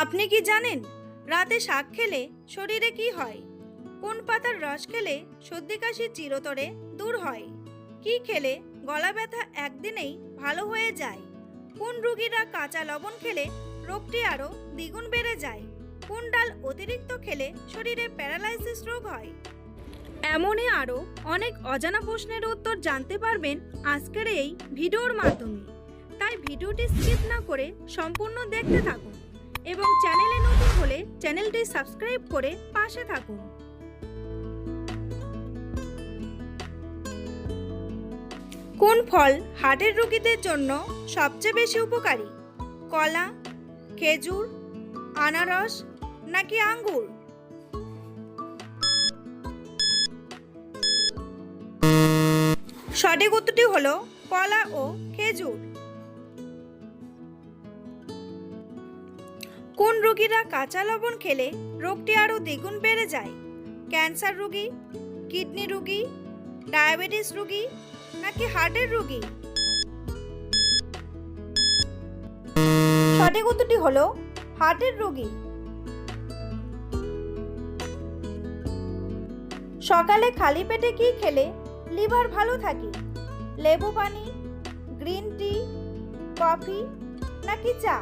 আপনি কি জানেন রাতে শাক খেলে শরীরে কি হয়? কোন পাতার রস খেলে সর্দি কাশি চিরতরে দূর হয়? কি খেলে গলা ব্যথা একদিনেই ভালো হয়ে যায়? কোন রোগীরা কাঁচা লবণ খেলে রোগটি আরও দ্বিগুণ বেড়ে যায়? কোন ডাল অতিরিক্ত খেলে শরীরে প্যারালাইসিস রোগ হয়? এমনই আরও অনেক অজানা প্রশ্নের উত্তর জানতে পারবেন আজকের এই ভিডিওর মাধ্যমে। তাই ভিডিওটি স্কিপ না করে সম্পূর্ণ দেখতে থাকুন এবং চ্যানেলে নতুন হলে চ্যানেলটি সাবস্ক্রাইব করে পাশে থাকুন। কোন ফল হার্টের রোগীদের জন্য সবচেয়ে বেশি উপকারী? কলা, খেজুর, আনারস নাকি আঙ্গুর? সঠিক উত্তরটি হলো কলা ও খেজুর। কোন রোগীরা কাঁচা লবণ খেলে রোগটি আরও দ্বিগুণ বেড়ে যায়? ক্যান্সার রোগী, কিডনি রোগী, ডায়াবেটিস রোগী নাকি হার্টের রোগী? সঠিক উত্তরটি হলো হার্টের রোগী। সকালে খালি পেটে কি খেলে লিভার ভালো থাকে? লেবু পানি, গ্রিন টি, কফি নাকি চা?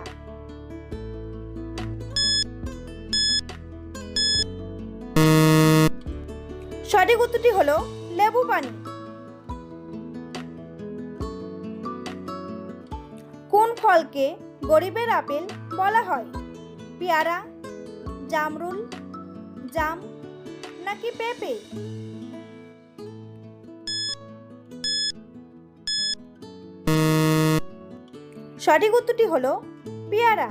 সঠিক উত্তরটি হলো লেবু পানি। কোন ফলকে গরিবের আপেল বলা হয়? পেয়ারা, জামরুল, জাম নাকি পেঁপে? সঠিক উত্তরটি হলো পেয়ারা।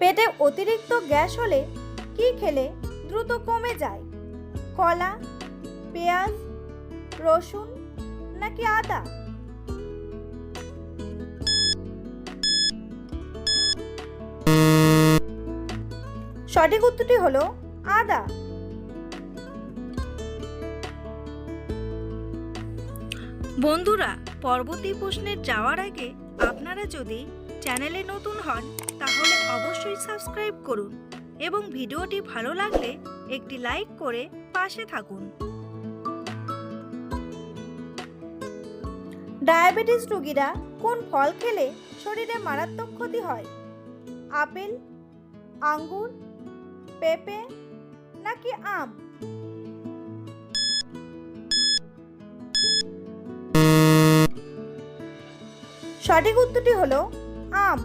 পেটে অতিরিক্ত গ্যাস হলে কি খেলে দ্রুত কমে যায়? কলা, পেঁয়াজ, রসুন নাকি আদা? সঠিক উত্তরটি হলো আদা। বন্ধুরা, পরবর্তী প্রশ্নে যাওয়ার আগে আপনারা যদি চ্যানেলে নতুন হন তাহলে অবশ্যই সাবস্ক্রাইব করুন এবং ভিডিওটি ভালো লাগলে একটি লাইক করে পাশে থাকুন। ডায়াবেটিস রোগীরা কোন ফল খেলে শরীরে মারাত্মক ক্ষতি হয়? আপেল, আঙ্গুর, পেঁপে নাকি আম? সঠিক উত্তরটি হলো আম।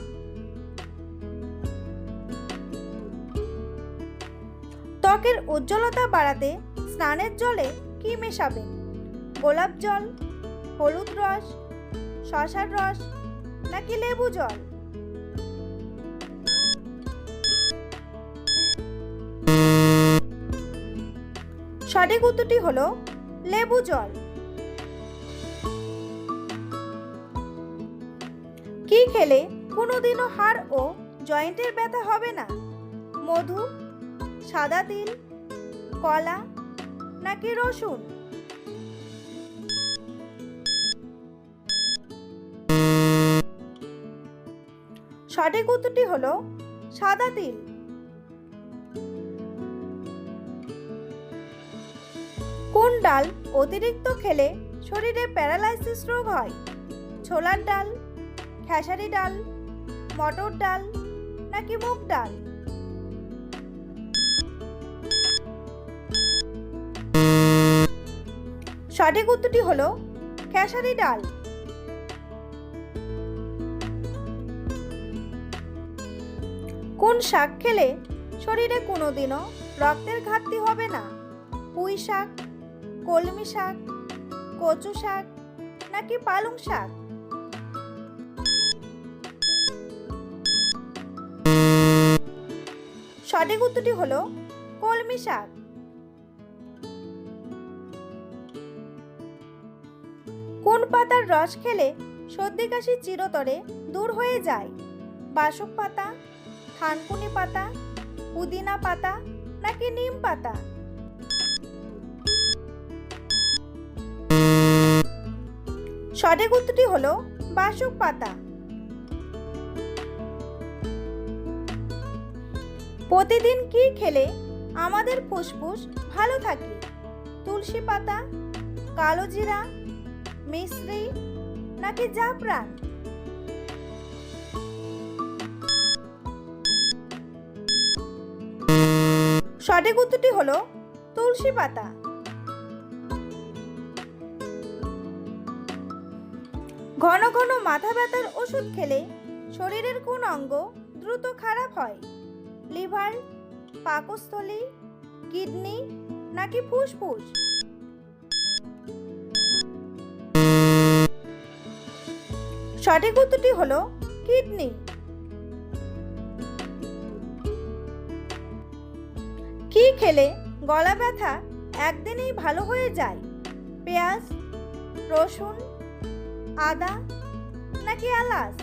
ত্বকের উজ্জ্বলতা বাড়াতে স্নানের জলে কি মেশাবেন? গোলাপ জল, হলুদ রস, শসার রস নাকি লেবু জল? সঠিক উত্তরটি হলো লেবু জল। কি খেলে কোনোদিনও হাড় ও জয়েন্টের ব্যথা হবে না? মধু, সাদা তিল, কলা নাকি রসুন? সঠিক উত্তরটি হলো সাদা তিল। কোন ডাল অতিরিক্ত খেলে শরীরে প্যারালাইসিস রোগ হয়? ছোলার ডাল, খেসারি ডাল, মটর ডাল নাকি মুগ ডাল? সঠিক উত্তরটি হলো খেসারি ডাল। কোন শাক খেলে শরীরে কোনোদিনও রক্তের ঘাটতি হবে না? পুঁই শাক, কলমি শাক, কচু শাক নাকি পালং শাক? সঠিক উত্তরটি হলো কলমি শাক। কোন পাতার রস খেলে সর্দি কাশি চিরতরে দূর হয়ে যায়? বাসক পাতা, থানকুনি পাতা, পুদিনা পাতা নাকি নিম পাতা? সঠিক উত্তরটি হলো বাসক পাতা। প্রতিদিন কি খেলে আমাদের ফুসফুস ভালো থাকে? তুলসী পাতা, কালো জিরা, মিশ্রি নাকি জাফরান? সঠিক উত্তরটি হলো তুলসী পাতা। ঘন ঘন মাথা ব্যথার ওষুধ খেলে শরীরের কোন অঙ্গ দ্রুত খারাপ হয়? লিভার, পাকস্থলী, কিডনি নাকি ফুসফুস? সঠিক উত্তরটি হলো কিডনি। কি খেলে গলা ব্যথা একদিনেই ভালো হয়ে যায়? পেঁয়াজ, রসুন, আদা নাকি এলাচ?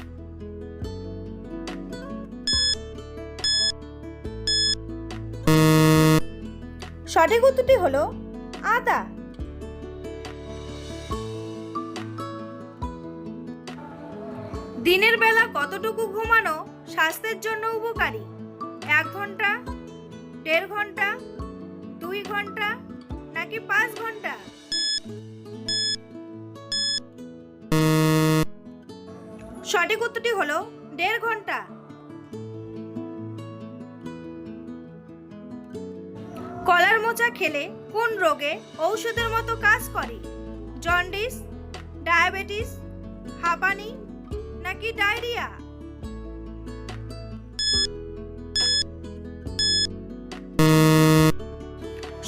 সঠিক উত্তরটি হলো আদা। দিনের বেলা কতটুকু ঘুমানো স্বাস্থ্যের জন্য উপকারী? 1 ঘন্টা, 1.5 ঘন্টা, 2 ঘন্টা নাকি 5 ঘন্টা? সঠিক উত্তরটি হলো 1.5 ঘন্টা। কলার মোচা খেলে কোন রোগে ঔষধের মতো কাজ করে? জন্ডিস, ডায়াবেটিস, হাঁপানি নাকি ডায়রিয়া?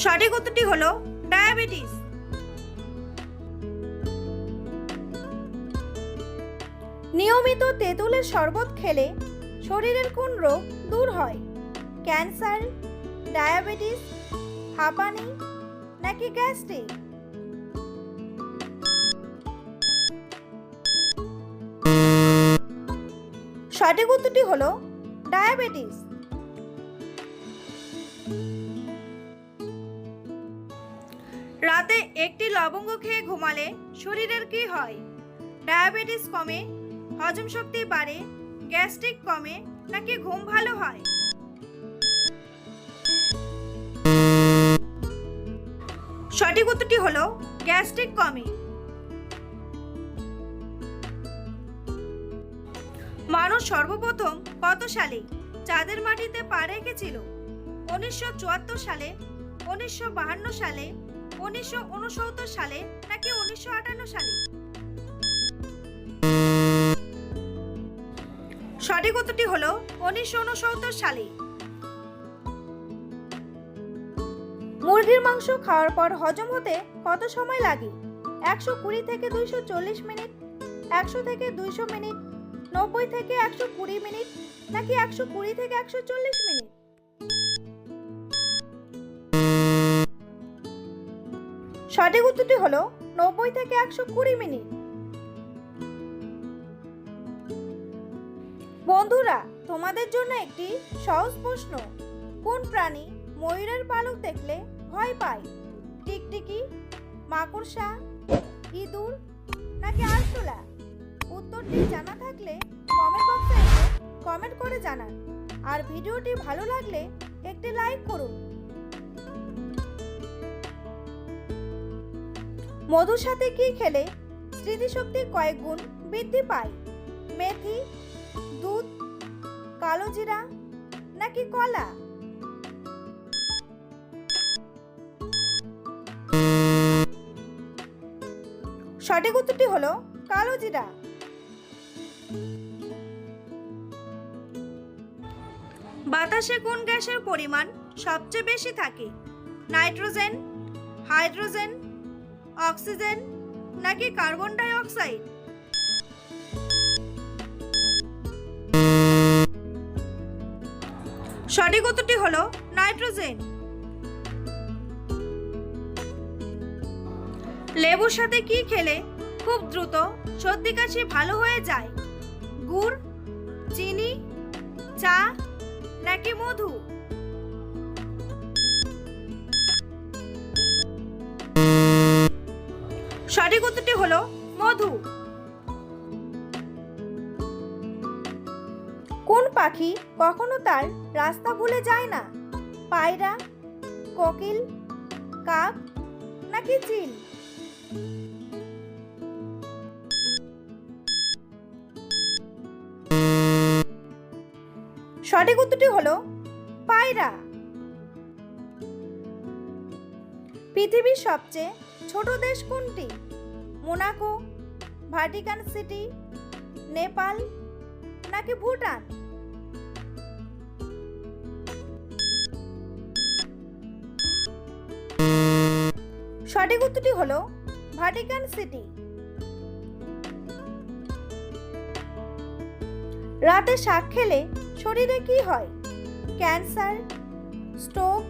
সঠিক উত্তরটি হলো ডায়াবেটিস। নিয়মিত তেঁতুলের শরবত খেলে শরীরের কোন রোগ দূর হয়? ক্যান্সার, ডায়াবেটিস, হাঁপানি নাকি গ্যাস্ট্রিক? সঠিক উত্তরটি হলো ডায়াবেটিস। রাতে একটি লবঙ্গ খেয়ে ঘুমালে শরীরের কি হয়? ডায়াবেটিস কমে, হজম শক্তি বাড়ে, গ্যাস্ট্রিক কমে নাকি ঘুম ভালো হয়? সঠিক উত্তরটি হলো গ্যাস্ট্রিক কমে। মানুষ সর্বপ্রথম কত সালে চাঁদের মাটিতে পা রেখেছিল? 1974 সালে, 1952 সালে, 1969 সালে নাকি 1958 সালে? সঠিক উত্তরটি হলো 1969 সালে। মুরগির মাংস খাওয়ার পর হজম হতে কত সময় লাগে? 120 থেকে 240 মিনিট, 100 থেকে 200 মিনিট, 90 থেকে 120 মিনিট নাকি 120 থেকে 140 মিনিট? সঠিক উত্তরটি হলো 90 থেকে 120 মিনিট। বন্ধুরা, তোমাদের জন্য একটি সহজ প্রশ্ন। কোন প্রাণী ময়ূরের পালক দেখলে ভয় পায়? টিকটিকি, মাকড়সা, ইঁদুর নাকি আরশোলা? উত্তরটি জানা থাকলে কমেন্ট বক্সে কমেন্ট করে জানান। আর ভিডিওটি ভালো লাগলে একটি লাইক করুন। মধুর সাথে কি খেলে স্মৃতিশক্তি কয়েক গুণ বৃদ্ধি পায়? মেথি, দুধ, কালো জিরা নাকি কলা? সঠিক উত্তরটি হলো কালো জিরা। বাতাসে কোন গ্যাসের পরিমাণ সবচেয়ে বেশি থাকে? নাইট্রোজেন, হাইড্রোজেন, অক্সিজেন নাকি কার্বন ডাই অক্সাইড? সঠিক উত্তরটি হলো নাইট্রোজেন। লেবুর সাথে কি খেলে খুব দ্রুত সর্দি কাশি ভালো হয়ে যায়? গুড়, চিনি, চা নাকি মধু? সঠিক উত্তরটি হলো মধু। কোন পাখি কখনো তার রাস্তা ভুলে যায় না? পায়রা, কোকিল, কাক নাকি চিল? সঠিক উত্তরটি হলো পায়রা। পৃথিবীর সবচেয়ে ছোট দেশ কোনটি? মোনাকো, ভাটিকান সিটি, নেপাল নাকি ভুটান? সঠিক উত্তরটি হলো ভাটিকান সিটি। রাতে শাক খেলে শরীরে কি হয়? ক্যান্সার, স্ট্রোক,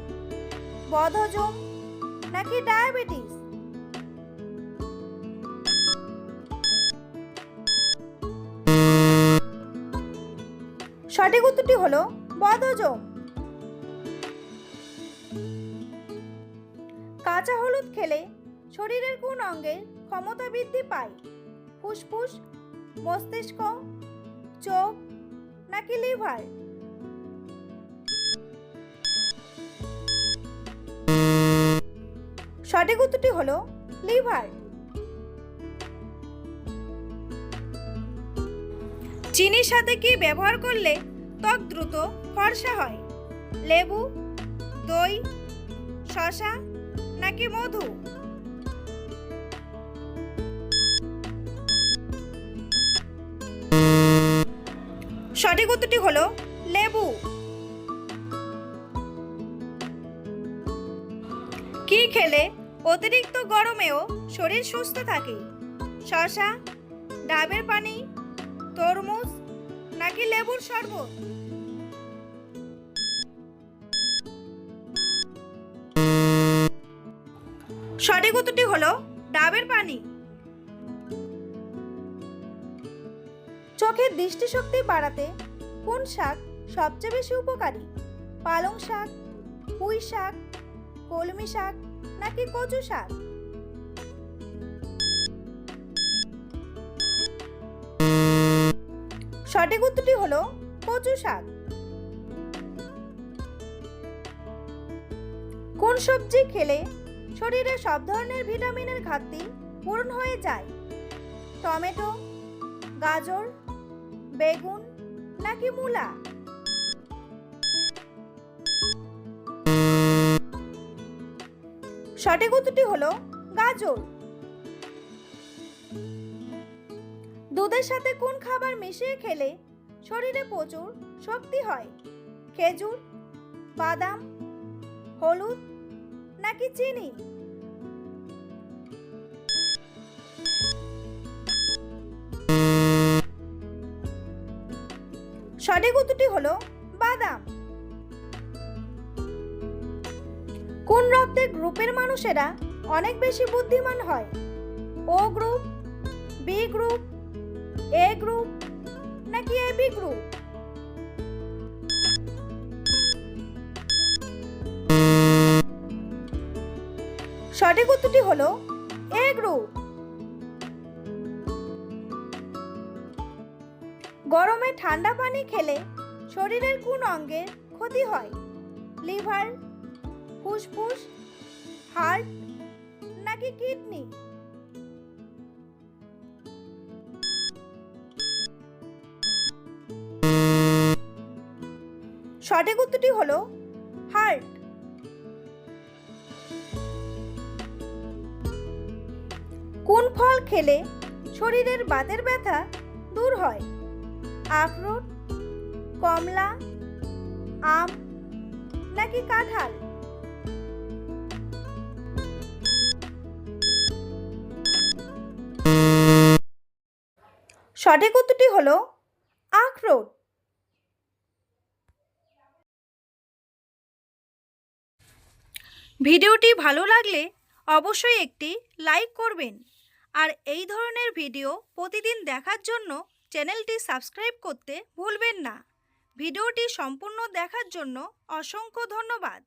বদহজম নাকি ডায়াবেটিস? সঠিক উত্তরটি হলো বদহজম। কাঁচা হলুদ খেলে শরীরের কোন অঙ্গের ক্ষমতা বৃদ্ধি পায়? ফুসফুস, মস্তিষ্ক, চোখ নাকি লিভার? সঠিক উত্তরটি হলো লিভার। চিনির সাথে কি ব্যবহার করলে ত্বক দ্রুত ফর্সা হয়? লেবু, দই, শসা নাকি মধু? সঠিক উত্তরটি হলো লেবু। কি খেলে অতিরিক্ত গরমেও শরীর সুস্থ থাকে? শসা, ডাবের পানি, তরমুজ নাকি লেবুর শরবত? সঠিক উত্তরটি হলো ডাবের পানি। চোখের দৃষ্টিশক্তি বাড়াতে কোন শাক সবচেয়ে বেশি উপকারী? পালং শাক, পুঁই শাক, কলমি শাক নাকি কচু শাক? সঠিক উত্তরটি হলো কচু শাক। কোন সবজি খেলে শরীরে সব ধরনের ভিটামিনের ঘাটতি পূরণ হয়ে যায়? টমেটো, গাজর, বেগুন নাকি মূলা? সঠিক উত্তরটি হলো গাজর। দুধের সাথে কোন খাবার মিশিয়ে খেলে শরীরে প্রচুর শক্তি হয়? খেজুর, বাদাম, হলুদ নাকি চিনি? সঠিক উত্তরটি হলো বাদাম। কোন রক্তের গ্রুপের মানুষেরা অনেক বেশি বুদ্ধিমান হয়? ও গ্রুপ, বি গ্রুপ, এ গ্রুপ নাকি এবি গ্রুপ? সঠিক উত্তরটি হলো এ গ্রুপ। গরমে ঠান্ডা পানি খেলে শরীরের কোন অঙ্গের ক্ষতি হয়? লিভার, ফুসফুস, হার্ট নাকি কিডনি? সঠিক উত্তরটি হলো হার্ট। কোন ফল খেলে শরীরের বাতের ব্যথা দূর হয়? আখরোট, কমলা, আম নাকি কাঁঠাল? সঠিক উত্তরটি হলো আখরোট। ভিডিওটি ভালো লাগলে অবশ্যই একটি লাইক করবেন আর এই ধরনের ভিডিও প্রতিদিন দেখার জন্য চ্যানেলটি সাবস্ক্রাইব করতে ভুলবেন না। ভিডিওটি সম্পূর্ণ দেখার জন্য অসংখ্য ধন্যবাদ।